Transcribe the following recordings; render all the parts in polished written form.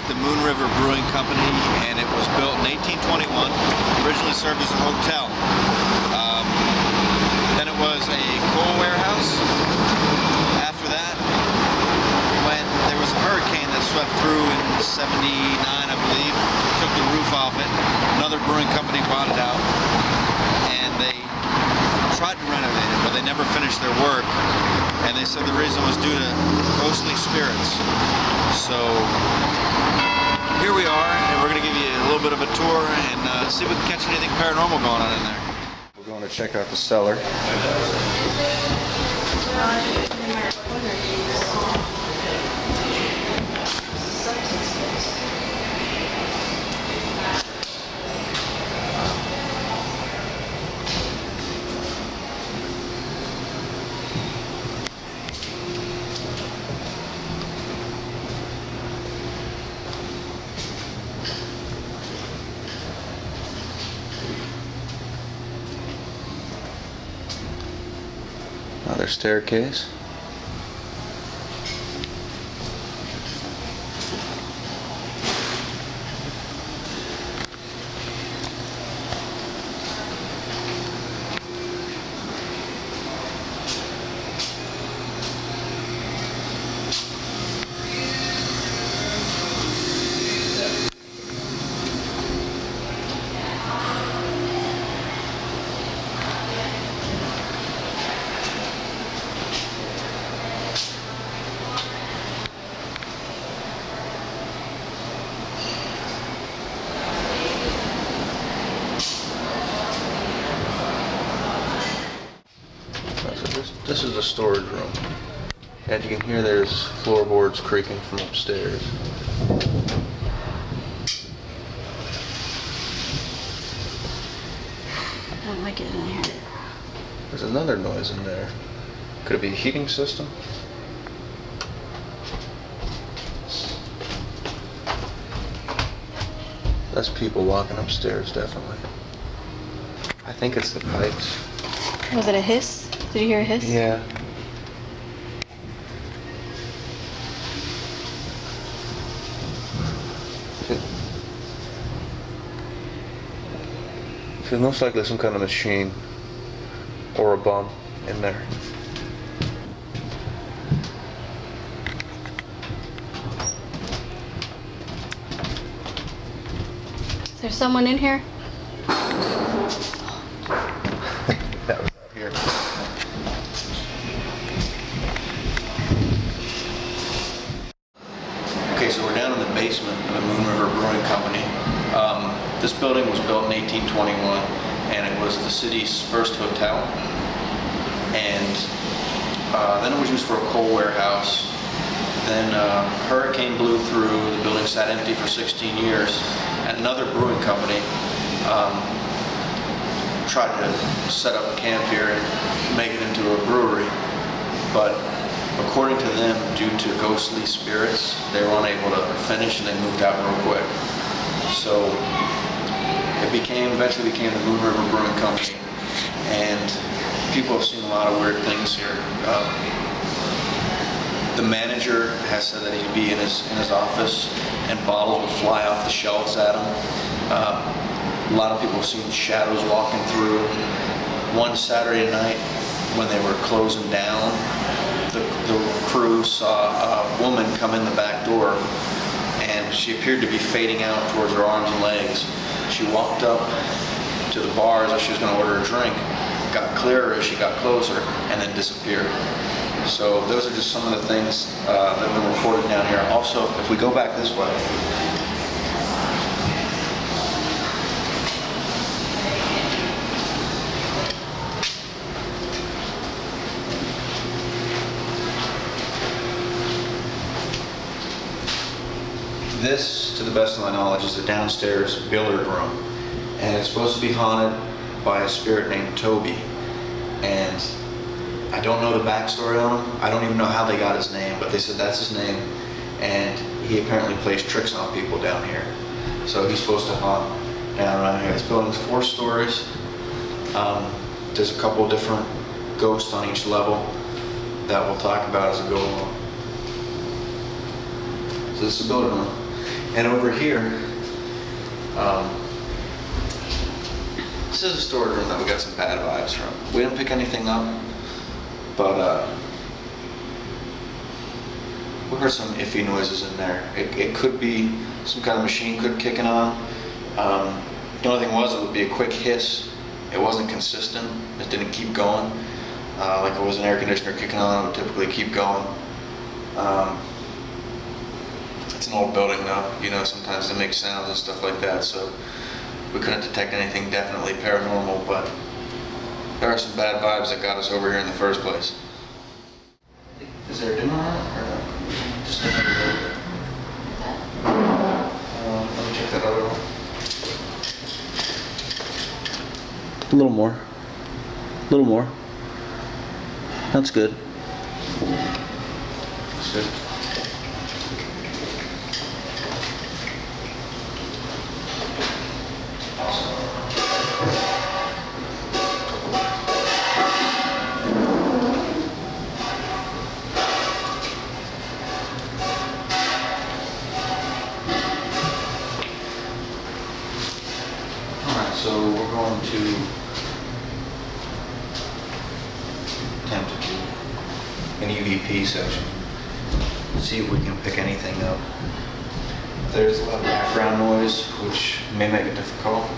at the Moon River Brewing Company, and it was built in 1821, originally served as a hotel. Then it was a coal warehouse. After that, when there was a hurricane that swept through in '79, I believe, took the roof off it, another brewing company bought it out, and they tried to renovate it, but they never finished their work, and they said the reason was due to ghostly spirits. So here we are, and we're going to give you a little bit of a tour and see if we can catch anything paranormal going on in there. We're going to check out the cellar. Another staircase. This is the storage room. As you can hear, there's floorboards creaking from upstairs. I don't like it in here. There's another noise in there. Could it be a heating system? That's people walking upstairs, definitely. I think it's the pipes. Was it a hiss? Did you hear a hiss? Yeah. It looks like there's some kind of machine or a bum in there. Is there someone in here? That was out here. Okay, so we're down in the basement of the Moon River Brewing Company. This building was built in 1821, and it was the city's first hotel. And then it was used for a coal warehouse. Then a hurricane blew through, the building sat empty for 16 years, and another brewing company tried to set up a camp here and make it into a brewery. But according to them, due to ghostly spirits, they were unable to finish and they moved out real quick. So it eventually became the Moon River Brewing Company, and people have seen a lot of weird things here. The manager has said that he'd be in his office and bottles would fly off the shelves at him. A lot of people have seen shadows walking through. One Saturday night when they were closing down, the crew saw a woman come in the back door, and she appeared to be fading out towards her arms and legs. She walked up to the bar as if she was going to order a drink, got clearer as she got closer, and then disappeared. So those are just some of the things that have been reported down here. Also, if we go back this way, this, to the best of my knowledge, is the downstairs billiard room, and it's supposed to be haunted by a spirit named Toby. And I don't know the backstory on him. I don't even know how they got his name, but they said that's his name, and he apparently plays tricks on people down here. So he's supposed to haunt down around here. This building's 4 stories. There's a couple different ghosts on each level that we'll talk about as we go along. So this is the building room. And over here, this is a storage room that we got some bad vibes from. We didn't pick anything up, but we heard some iffy noises in there. It could be some kind of machine kicking on. The only thing was, it would be a quick hiss. It wasn't consistent. It didn't keep going. Like it was an air conditioner kicking on, it would typically keep going. It's an old building though, you know, sometimes they make sounds and stuff like that, so we couldn't detect anything definitely paranormal, but there are some bad vibes that got us over here in the first place. Is there a dinner on it, or just another building? Let me check that other one. A little more. A little more. That's good. That's good. Alright, so we're going to attempt to do an EVP section. See if we can pick anything up. There's a lot of background noise, which may make it difficult.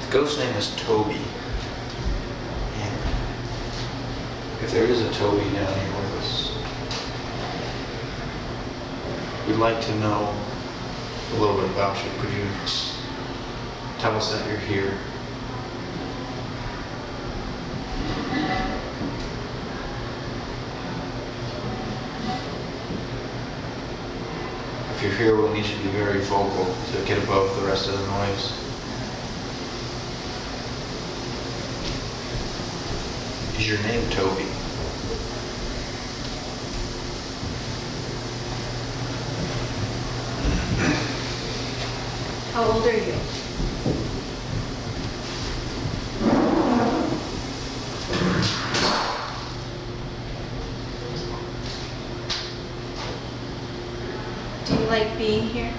The ghost's name is Toby. And if there is a Toby down here with us, we'd like to know a little bit about you. Could you tell us that you're here? If you're here, we'll need you to be very vocal to get above the rest of the noise. Is your name Toby? How old are you? Do you like being here?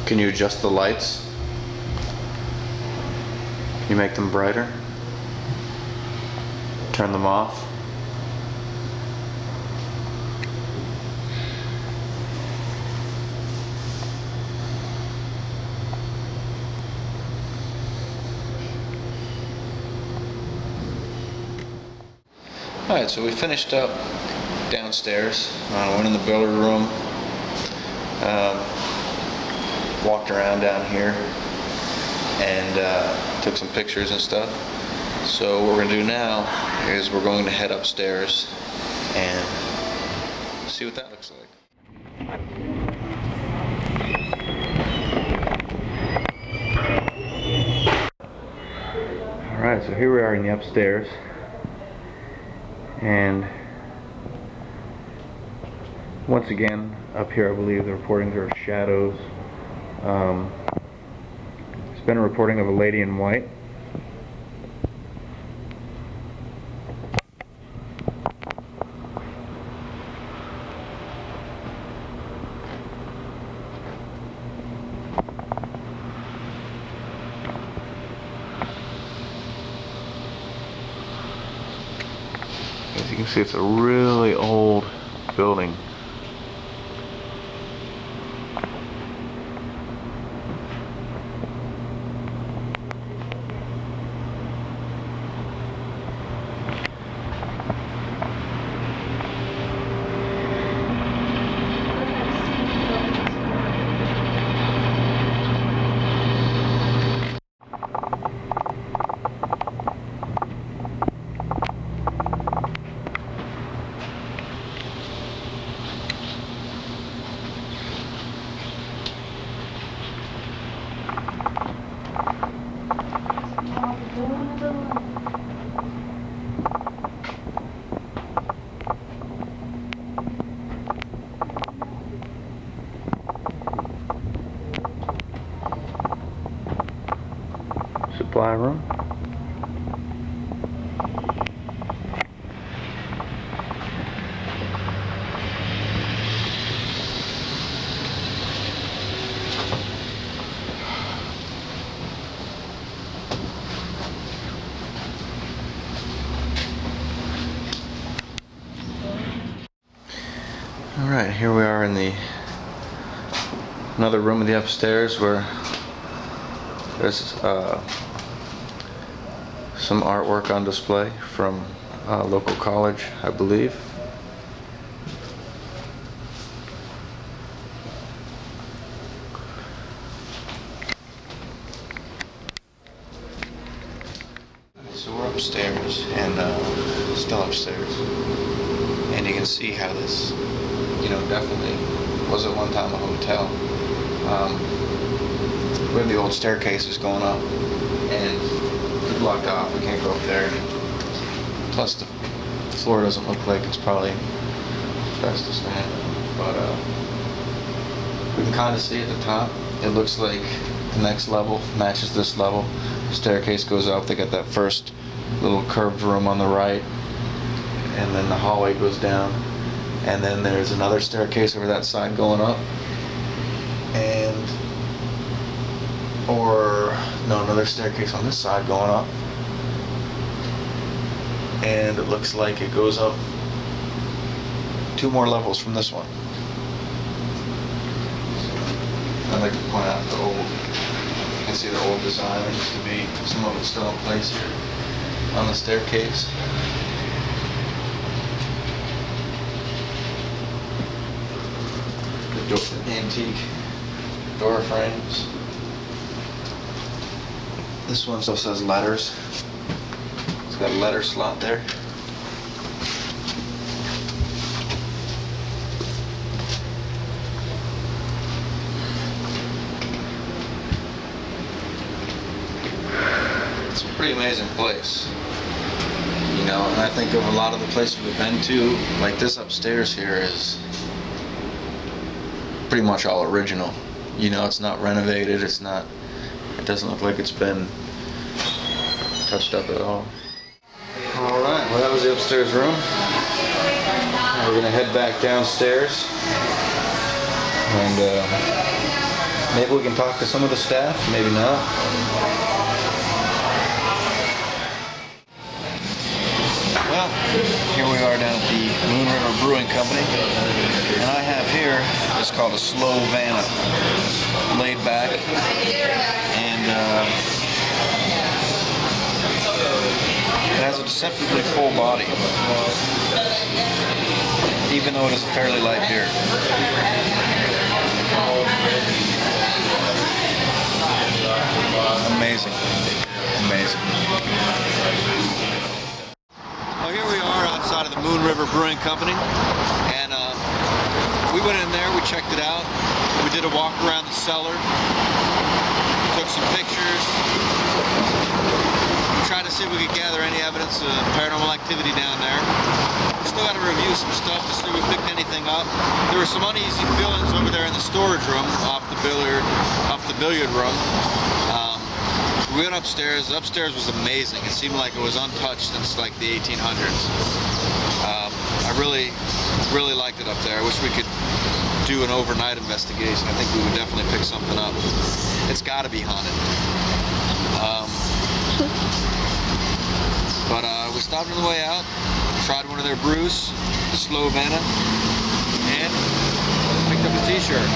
Can you adjust the lights? Can you make them brighter? Turn them off? Alright, so we finished up downstairs. Went in the builder room. Walked around down here and took some pictures and stuff. So what we're going to do now is we're going to head upstairs and see what that looks like. Alright, so here we are in the upstairs, and once again up here I believe the reportings are shadows. There's been a reporting of a lady in white. As you can see, it's a really old building. supply room. Alright, here we are in another room of the upstairs where there's some artwork on display from a local college, I believe. So we're upstairs, and still upstairs, and you can see how this, definitely was at one time a hotel. We have the old staircases going up, and they're blocked off. We can't go up there. Plus, the floor doesn't look like it's probably best to stand. But we can kind of see at the top. It looks like the next level matches this level. The staircase goes up. They got that first little curved room on the right, and then the hallway goes down, and then there's another staircase over that side going up, another staircase on this side going up, and it looks like it goes up 2 more levels from this one. I'd like to point out you can see the old design. There used to be some of it still in place here on the staircase. The antique door frames. This one still says letters. It's got a letter slot there. It's a pretty amazing place. And I think of a lot of the places we've been to, like this upstairs here is pretty much all original. It's not renovated, it doesn't look like it's been touched up at all. Alright, well that was the upstairs room. Now we're gonna head back downstairs, and maybe we can talk to some of the staff, maybe not. Well, here we are down at the Moon River Brewing Company, and I have here, it's called a Savannah, laid back, and it has a deceptively full body, even though it is a fairly light beer. Amazing. Amazing. Well, here we are outside of the Moon River Brewing Company, and we went in there, we checked it out, we did a walk around the cellar, took some pictures, tried to see if we could gather any evidence of paranormal activity down there. We still got to review some stuff to see if we picked anything up. There were some uneasy feelings over there in the storage room off the billiard room. We went upstairs. Upstairs was amazing. It seemed like it was untouched since like the 1800s. I really liked it up there. I wish we could do an overnight investigation. I think we would definitely pick something up. It's got to be haunted. But we stopped on the way out, tried one of their brews, the Savannah, and picked up a t-shirt.